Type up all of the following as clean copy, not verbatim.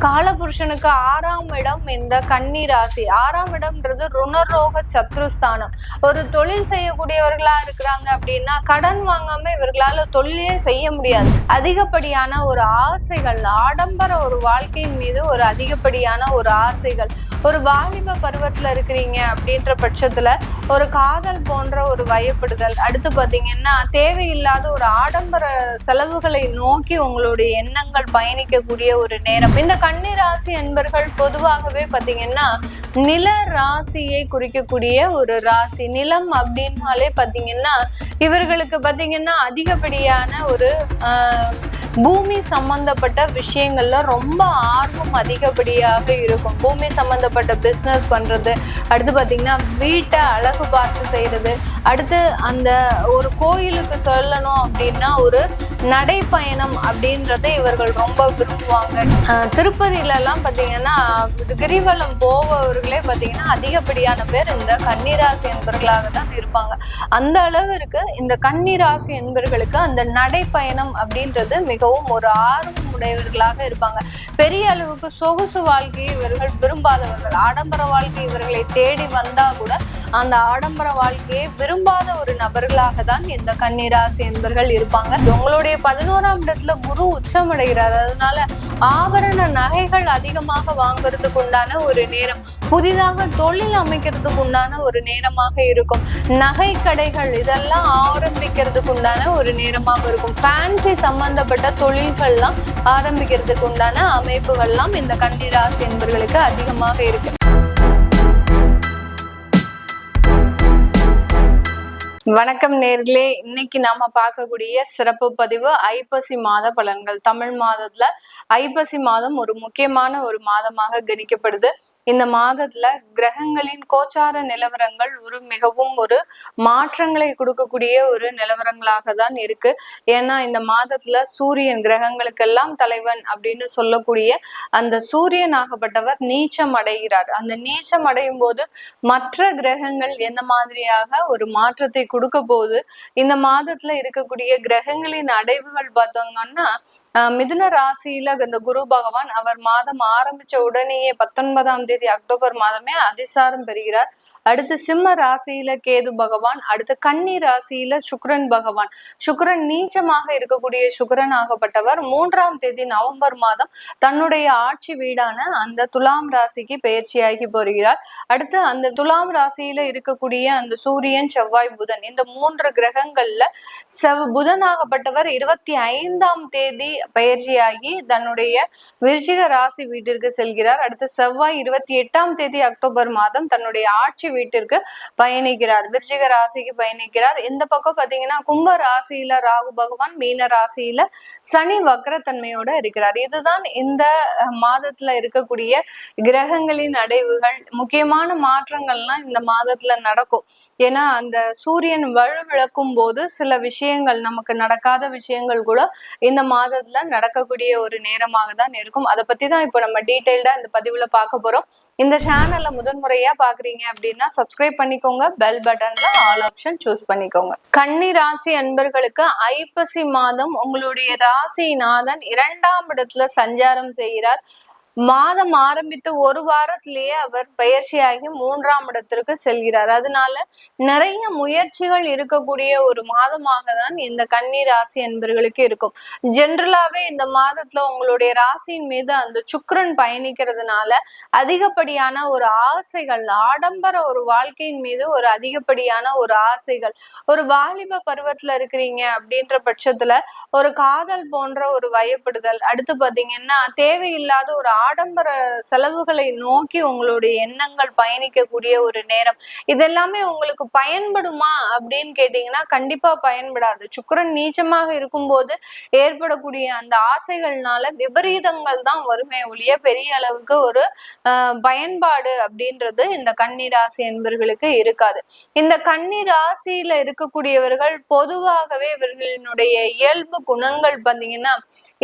காலபுருஷனுக்கு 6ஆம் இடம் இந்த கன்னி ராசி. 6ஆம் இடம்ன்றது ருணரோக சத்ருஸ்தானம். ஒரு தொழில் செய்யக்கூடியவர்களா இருக்கிறாங்க அப்படின்னா கடன் வாங்காம இவர்களால தொழிலே செய்ய முடியாது. அதிகப்படியான ஒரு ஆசைகள், ஆடம்பர ஒரு வாழ்க்கையின் மீது ஒரு அதிகப்படியான ஒரு ஆசைகள். ஒரு வாலிப பருவத்துல இருக்கிறீங்க அப்படின்ற பட்சத்துல ஒரு காதல் போன்ற ஒரு வயப்படுதல், அடுத்து பாத்தீங்கன்னா தேவையில்லாத ஒரு ஆடம்பர செலவுகளை நோக்கி உங்களுடைய எண்ணங்கள் பயணிக்கக்கூடிய ஒரு நேரம். இந்த கன்னி ராசி என்பர்கள் பொதுவாகவே பாத்தீங்கன்னா நில ராசியை குறிக்கக்கூடிய ஒரு ராசி. நிலம் அப்படின்னாலே பாத்தீங்கன்னா இவர்களுக்கு பாத்தீங்கன்னா அதிகப்படியான ஒரு பூமி சம்பந்தப்பட்ட விஷயங்கள்ல ரொம்ப ஆர்வம் அதிகப்படியாக இருக்கும். பூமி சம்பந்தப்பட்ட பிஸ்னஸ் பண்றது, அடுத்து பாத்தீங்கன்னா வீட்டை அழகு பார்த்து செய்யறது, அடுத்து அந்த ஒரு கோயிலுக்கு சொல்லணும் அப்படின்னா ஒரு நடைப்பயணம் அப்படின்றத இவர்கள் ரொம்ப விரும்புவாங்க. திருப்பதியில எல்லாம் பாத்தீங்கன்னா கிரிவலம் போபவர்களே பாத்தீங்கன்னா அதிகப்படியான பேர் இந்த கன்னிராசி என்பவர்களாக தான் இருப்பாங்க. அந்த அளவிற்கு இந்த கன்னிராசி என்பவர்களுக்கு அந்த நடைப்பயணம் அப்படின்றது மிகவும் ஒரு ஆர்வம் உடையவர்களாக இருப்பாங்க. பெரிய அளவுக்கு சொகுசு வாழ்க்கையை இவர்கள் விரும்பாதவர்கள். ஆடம்பர வாழ்க்கை இவர்களை தேடி வந்தா கூட அந்த ஆடம்பர வாழ்க்கையை விரும்பாத ஒரு நபர்களாக தான் இந்த கன்னிராசி என்பவர்கள் இருப்பாங்க. உங்களுடைய 11ஆம் இடத்துல குரு உச்சமடைகிறார். அதனால ஆபரண நகைகள் அதிகமாக வாங்குறதுக்கு உண்டான ஒரு நேரம், புதிதாக தொழில் அமைக்கிறதுக்கு உண்டான ஒரு நேரமாக இருக்கும். நகை கடைகள் இதெல்லாம் ஆரம்பிக்கிறதுக்கு உண்டான ஒரு நேரமாக இருக்கும். ஃபேன்சி சம்பந்தப்பட்ட தொழில்கள்லாம் ஆரம்பிக்கிறதுக்கு உண்டான அமைப்புகள்லாம் இந்த கன்னிராசி என்பவர்களுக்கு அதிகமாக இருக்கு. வணக்கம் நேர்களே, இன்னைக்கு நாம பார்க்கக்கூடிய சிறப்பு பதிவு ஐப்பசி மாத பலன்கள். தமிழ் மாதத்துல ஐப்பசி மாதம் ஒரு முக்கியமான ஒரு மாதமாக கணிக்கப்படுது. இந்த மாதத்துல கிரகங்களின் கோச்சார நிலவரங்கள் ஒரு மிகவும் ஒரு மாற்றங்களை கொடுக்கக்கூடிய ஒரு நிலவரங்களாக தான் இருக்கு. ஏன்னா இந்த மாதத்துல சூரியன் கிரகங்களுக்கெல்லாம் தலைவன் அப்படின்னு சொல்லக்கூடிய அந்த சூரியன் ஆகப்பட்டவர் நீச்சம் அடைகிறார். அந்த நீச்சம் அடையும் போது மற்ற கிரகங்கள் எந்த மாதிரியாக ஒரு மாற்றத்தை கொடுக்க போது, இந்த மாதத்துல இருக்கக்கூடிய கிரகங்களின் அடைவுகள் பார்த்தோங்கன்னா மிதுன ராசியில இந்த குரு பகவான் அவர் மாதம் ஆரம்பிச்ச உடனேயே 19ஆம் தேதி அக்டோபர் மாதமே அதிசாரம் பெறுகிறார். அடுத்து சிம்ம ராசியில கேது பகவான், அடுத்து கன்னி ராசியில சுக்கிரன் பகவான். சுக்கிரன் நீச்சமாக இருக்கக்கூடிய சுக்கிரன் ஆகப்பட்டவர் 3ஆம் தேதி நவம்பர் மாதம் தன்னுடைய ஆட்சி வீடான அந்த துலாம் ராசிக்கு பயிற்சியாகி போகிறார். அடுத்து அந்த துலாம் ராசியில இருக்கக்கூடிய அந்த சூரியன், செவ்வாய், புதன், இந்த 3 கிரகங்கள்ல புதன் ஆகப்பட்டவர் 25ஆம் தேதி பயிற்சியாகி தன்னுடைய விருச்சிக ராசி வீட்டிற்கு செல்கிறார். அடுத்து செவ்வாய் 28ஆம் தேதி அக்டோபர் மாதம் தன்னுடைய ஆட்சி வீட்டிற்கு பயணிக்கிறார், விருச்சிக ராசிக்கு பயணிக்கிறார். இந்த பக்கம் பாத்தீங்கன்னா கும்ப ராசியில ராகு பகவான், மீன ராசியில சனி வக்ரத்தன்மையோட இருக்கிறார். இதுதான் இந்த மாதத்துல இருக்கக்கூடிய கிரகங்களின் அடைவுகள். முக்கியமான மாற்றங்கள்லாம் இந்த மாதத்துல நடக்கும். ஏன்னா அந்த சூரியன் வலுவிழக்கும் போது சில விஷயங்கள், நமக்கு நடக்காத விஷயங்கள் கூட இந்த மாதத்துல நடக்கக்கூடிய ஒரு நேரமாக தான் இருக்கும். அதை பத்தி தான் இப்போ நம்ம டீட்டெயில்டா இந்த பதிவுல பார்க்க போறோம். இந்த சேனல்ல முதன்முறையா பாக்குறீங்க அப்படின்னா சப்ஸ்கிரைப் பண்ணிக்கோங்க, பெல் பட்டன்ல ஆல் ஆப்ஷன் சூஸ் பண்ணிக்கோங்க. கன்னி ராசி அன்பர்களுக்கு ஐப்பசி மாதம் உங்களுடைய ராசிநாதன் 2ஆம் இடத்துல சஞ்சாரம் செய்கிறார். மாதம் ஆரம்பித்து ஒரு வாரத்திலேயே அவர் பயிற்சியாகி 3ஆம் இடத்திற்கு செல்கிறார். அதனால நிறைய முயற்சிகள் இருக்கக்கூடிய ஒரு மாதமாக தான் இந்த கன்னி ராசி என்பவர்களுக்கு இருக்கும். ஜென்ரலாவே இந்த மாதத்துல உங்களுடைய ராசியின் மீது அந்த சுக்கிரன் பயணிக்கிறதுனால அதிகப்படியான ஒரு ஆசைகள், ஆடம்பர ஒரு வாழ்க்கையின் மீது ஒரு அதிகப்படியான ஒரு ஆசைகள். ஒரு வாலிப பருவத்துல இருக்கிறீங்க அப்படின்ற பட்சத்துல ஒரு காதல் போன்ற ஒரு வயப்படுதல், அடுத்து பாத்தீங்கன்னா தேவையில்லாத ஒரு ஆடம்பர செலவுகளை நோக்கி உங்களுடைய எண்ணங்கள் பயணிக்கக்கூடிய ஒரு நேரம். இதெல்லாமே உங்களுக்கு பயன்படுமா அப்படின்னு கேட்டீங்கன்னா கண்டிப்பா பயன்படாது. சுக்கிரன் நீச்சமாக இருக்கும்போது ஏற்படக்கூடிய அந்த ஆசைகள்னால விபரீதங்கள் தான் வருமே ஒழிய பெரிய அளவுக்கு ஒரு பயன்பாடு அப்படின்றது இந்த கன்னி ராசி என்பவர்களுக்கு இருக்காது. இந்த கன்னி ராசியில இருக்கக்கூடியவர்கள் பொதுவாகவே இவர்களினுடைய இயல்பு குணங்கள் பாத்தீங்கன்னா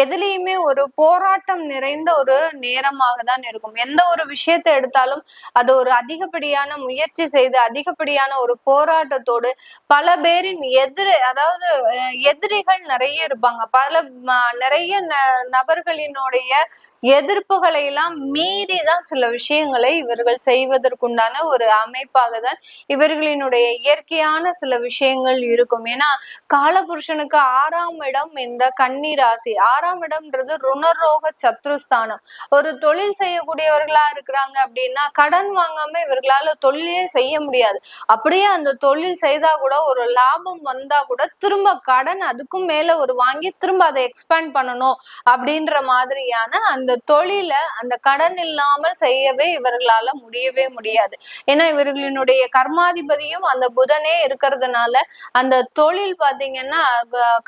எதுலேயுமே ஒரு போராட்டம் நிறைந்த ஒரு நேரமாக தான் இருக்கும். எந்த ஒரு விஷயத்தை எடுத்தாலும் அது ஒரு அதிகப்படியான முயற்சி செய்து அதிகப்படியான ஒரு போராட்டத்தோடு பல பேரின் அதாவது எதிரிகள் நிறைய இருப்பாங்க. நிறைய நபர்களினுடைய எதிர்ப்புகளை எல்லாம் மீறிதான் சில விஷயங்களை இவர்கள் செய்வதற்குண்டான ஒரு அமைப்பாக தான் இவர்களினுடைய இயற்கையான சில விஷயங்கள் இருக்கும். ஏன்னா காலபுருஷனுக்கு 6ஆம் இடம் இந்த கன்னி ராசி. 6ஆம் இடம்ன்றது ருணரோக சத்ருஸ்தானம். ஒரு தொழில் செய்யக்கூடியவர்களா இருக்கிறாங்க அப்படின்னா கடன் வாங்காம இவர்களால தொழிலே செய்ய முடியாது. அப்படியே அந்த தொழில் செய்தா கூட ஒரு லாபம் வந்தா கூட திரும்ப கடன் அதுக்கும் மேல ஒரு வாங்கி திரும்ப அதை எக்ஸ்பேண்ட் பண்ணணும் அப்படின்ற மாதிரியான அந்த தொழில அந்த கடன் இல்லாமல் செய்யவே இவர்களால முடியவே முடியாது. ஏன்னா இவர்களினுடைய கர்மாதிபதியும் அந்த புதனே இருக்கிறதுனால அந்த தொழில் பாத்தீங்கன்னா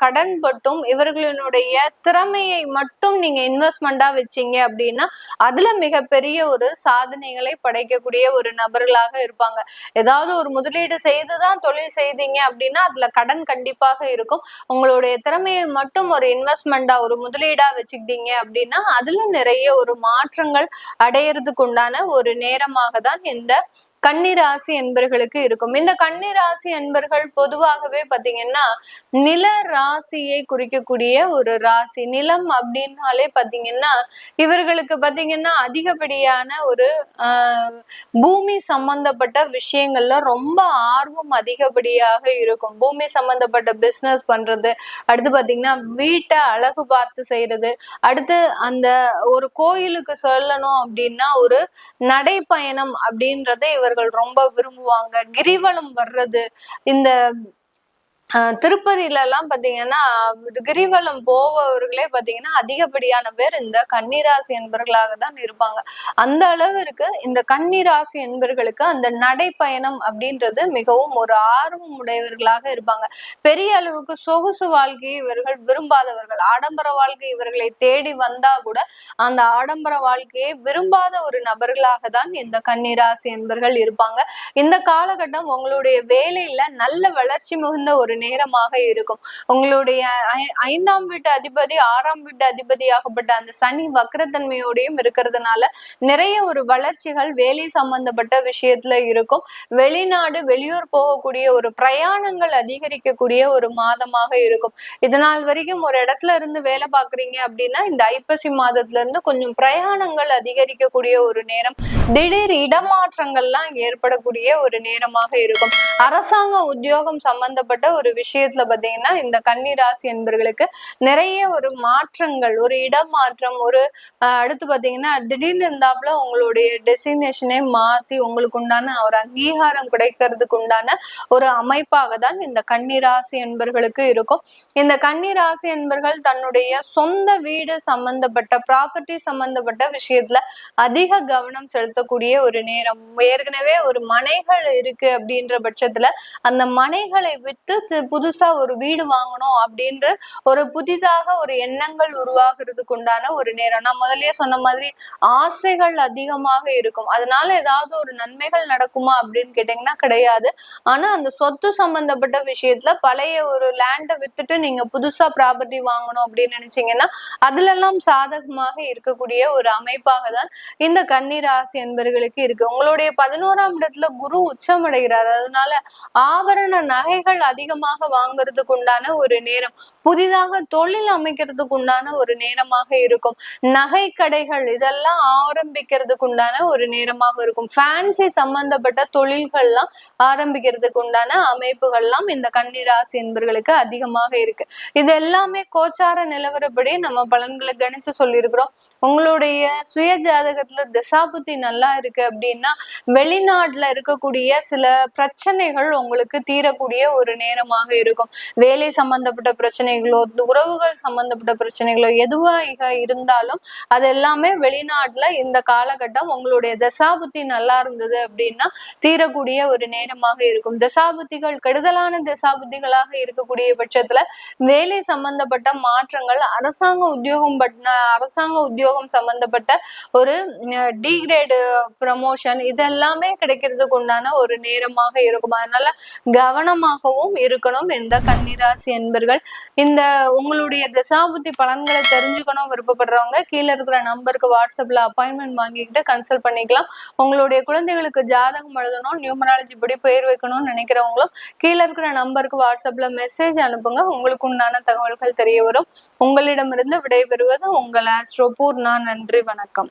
கடன் பட்டும் இவர்களினுடைய திறமையை மட்டும் நீங்க இன்வெஸ்ட்மெண்டா வச்சீங்க அப்படின்னா அதுல மிகப்பெரிய ஒரு சாதனைகளை படைக்கக்கூடிய ஒரு நபர்களாக இருப்பாங்க. ஏதாவது ஒரு முதலீடு செய்துதான் தொழில் செய்தீங்க அப்படின்னா அதுல கடன் கண்டிப்பாக இருக்கும். உங்களுடைய திறமையை மட்டும் ஒரு இன்வெஸ்ட்மெண்டா ஒரு முதலீடா வச்சுக்கிட்டீங்க அப்படின்னா அதுல நிறைய ஒரு மாற்றங்கள் அடையறதுக்கு உண்டான ஒரு நேரமாக தான் இந்த கன்னிராசி என்பர்களுக்கு இருக்கும். இந்த கன்னிராசி என்பர்கள் பொதுவாகவே பாத்தீங்கன்னா நில ராசியை குறிக்கக்கூடிய ஒரு ராசி. நிலம் அப்படின்னாலே பாத்தீங்கன்னா இவர்களுக்கு பாத்தீங்கன்னா அதிகப்படியான ஒரு பூமி சம்பந்தப்பட்ட விஷயங்கள்ல ரொம்ப ஆர்வம் அதிகப்படியாக இருக்கும். பூமி சம்பந்தப்பட்ட பிசினஸ் பண்றது, அடுத்து பாத்தீங்கன்னா வீட்டை அழகு பார்த்து செய்யறது, அடுத்து அந்த ஒரு கோயிலுக்கு சொல்லணும் அப்படின்னா ஒரு நடைப்பயணம் அப்படின்றத இவர்கள் ரொம்ப விரும்புவாங்க. கிரிவலம் வர்றது, இந்த திருப்பதியில எல்லாம் பாத்தீங்கன்னா கிரிவலம் போபவர்களே பாத்தீங்கன்னா அதிகப்படியான பேர் இந்த கன்னிராசி என்பர்களாக தான் இருப்பாங்க. அந்த அளவிற்கு இந்த கன்னிராசி என்பர்களுக்கு அந்த நடைப்பயணம் அப்படின்றது மிகவும் ஒரு ஆர்வம் உடையவர்களாக இருப்பாங்க. பெரிய அளவுக்கு சொகுசு வாழ்க்கையை இவர்கள் விரும்பாதவர்கள். ஆடம்பர வாழ்க்கை இவர்களை தேடி வந்தா கூட அந்த ஆடம்பர வாழ்க்கையை விரும்பாத ஒரு நபர்களாக தான் இந்த கன்னிராசி என்பர்கள் இருப்பாங்க. இந்த காலகட்டம் உங்களுடைய வேலையில நல்ல வளர்ச்சி மிகுந்த ஒரு நேரமாக இருக்கும். உங்களுடைய 5ஆம் வீட்டு அதிபதி 6ஆம் வீட்டு அதிபதியாகப்பட்ட அந்த சனி வக்ரத்தன்மையோடையும் இருக்கிறதுனால நிறைய ஒரு வளர்ச்சிகள் வேலை சம்பந்தப்பட்ட விஷயத்துல இருக்கும். வெளிநாடு வெளியூர் போகக்கூடிய ஒரு பிரயாணங்கள் அதிகரிக்கக்கூடிய ஒரு மாதமாக இருக்கும். இதனால் வரைக்கும் ஒரு இடத்துல இருந்து வேலை பார்க்குறீங்க அப்படின்னா இந்த ஐப்பசி மாதத்துல இருந்து கொஞ்சம் பிரயாணங்கள் அதிகரிக்கக்கூடிய ஒரு நேரம், திடீர் இடமாற்றங்கள்லாம் ஏற்படக்கூடிய ஒரு நேரமாக இருக்கும். அரசாங்க உத்தியோகம் சம்பந்தப்பட்ட ஒரு விஷயத்துல பாத்தீங்கன்னா இந்த கன்னிராசி என்பர்களுக்கு நிறைய ஒரு மாற்றங்கள், ஒரு இடமாற்றம், ஒரு அடுத்து பாத்தீங்கன்னா திடீர்னு இருந்தாப்புல உங்களுடைய டெஸ்டினேஷனே மாத்தி உங்களுக்கு உண்டான ஒரு அங்கீகாரம் கிடைக்கிறதுக்கு உண்டான ஒரு அமைப்பாக தான் இந்த கன்னிராசி என்பர்களுக்கு இருக்கும். இந்த கன்னிராசி என்பர்கள் தன்னுடைய சொந்த வீடு சம்பந்தப்பட்ட ப்ராப்பர்ட்டி சம்பந்தப்பட்ட விஷயத்துல அதிக கவனம் செலுத்தக்கூடிய ஒரு நேரம். ஏற்கனவே ஒரு மனைகள் இருக்கு அப்படின்ற பட்சத்துல அந்த மனைகளை விட்டு புதுசா ஒரு வீடு வாங்கணும் அப்படின்ற ஒரு புதிதாக ஒரு எண்ணங்கள் உருவாகிறதுக்கு உண்டான ஒரு நேரம். நான் முதல்லயே சொன்ன மாதிரி ஆசைகள் அதிகமாக இருக்கும். அதனால ஏதாவது ஒரு நன்மைகள் நடக்குமா அப்படின்னு கேட்டீங்கன்னா கிடையாது. ஆனா அந்த சொத்து சம்பந்தப்பட்ட விஷயத்துல பழைய ஒரு லேண்டை வித்துட்டு நீங்க புதுசா ப்ராப்பர்ட்டி வாங்கணும் அப்படின்னு நினைச்சீங்கன்னா அதுல எல்லாம் சாதகமாக இருக்கக்கூடிய ஒரு அமைப்பாக தான் இந்த கன்னிராசி என்பவர்களுக்கு இருக்கு. உங்களுடைய 11ஆம் இடத்துல குரு உச்சமடைகிறார். அதனால ஆபரண நகைகள் அதிகமாக வாங்குறதுக்கு உண்டான ஒரு நேரம், புதிதாக தொழில் அமைக்கிறதுக்கு உண்டான ஒரு நேரமாக இருக்கும். நகை கடைகள் இதெல்லாம் ஆரம்பிக்கிறதுக்கு உண்டான ஒரு நேரமாக இருக்கும். ஃபேன்சி சம்பந்தப்பட்ட தொழில்கள்லாம் ஆரம்பிக்கிறதுக்கு உண்டான அமைப்புகள்லாம் இந்த கன்னிராசி என்பவர்களுக்கு அதிகமாக இருக்கு. இது எல்லாமே கோச்சார நிலவரப்படி நம்ம பலன்களை கணிச்சு சொல்லியிருக்கிறோம். உங்களுடைய சுய ஜாதகத்துல திசாபுத்தி நல்லா இருக்கு அப்படின்னா வெளிநாட்டுல இருக்கக்கூடிய சில பிரச்சனைகள் உங்களுக்கு தீரக்கூடிய ஒரு நேரமாக இருக்கும். வேலை சம்பந்தப்பட்ட பிரச்சனைகளோ உறவுகள் சம்பந்தப்பட்ட பிரச்சனைகளோ எதுவாக இருந்தாலும் அது எல்லாமே வெளிநாட்டுல இந்த காலகட்டம் உங்களுடைய தசாபுத்தி நல்லா இருந்தது அப்படின்னா தீரக்கூடிய ஒரு நேரமாக இருக்கும். தசாபுத்திகள் கெடுதலான தசாபுத்திகளாக இருக்கக்கூடிய பட்சத்துல வேலை சம்பந்தப்பட்ட மாற்றங்கள், அரசாங்க உத்தியோகம் சம்பந்தப்பட்ட ஒரு டிகிரேடு ப்ரமோஷன் இதெல்லாமே கிடைக்கிறதுக்கு உண்டான ஒரு நேரமாக இருக்கும். அதனால கவனமாகவும் இருக்கும். இருக்கணும் எந்த கன்னிராசி என்பர்கள். இந்த உங்களுடைய தசாபுத்தி பலன்களை தெரிஞ்சுக்கணும் விருப்பப்படுறவங்க கீழே இருக்கிற நம்பருக்கு வாட்ஸ்அப்ல அப்பாயின்மெண்ட் வாங்கிக்கிட்டு கன்சல்ட் பண்ணிக்கலாம். உங்களுடைய குழந்தைகளுக்கு ஜாதகம் எழுதணும், நியூமராலஜி படி பெயர் வைக்கணும்னு நினைக்கிறவங்களும் கீழே இருக்கிற நம்பருக்கு வாட்ஸ்அப்ல மெசேஜ் அனுப்புங்க. உங்களுக்கு உண்டான தகவல்கள் தெரிய வரும். உங்களிடமிருந்து விடைபெறுவது உங்கள் ஆஸ்ட்ரோ பூர்ணா. நன்றி, வணக்கம்.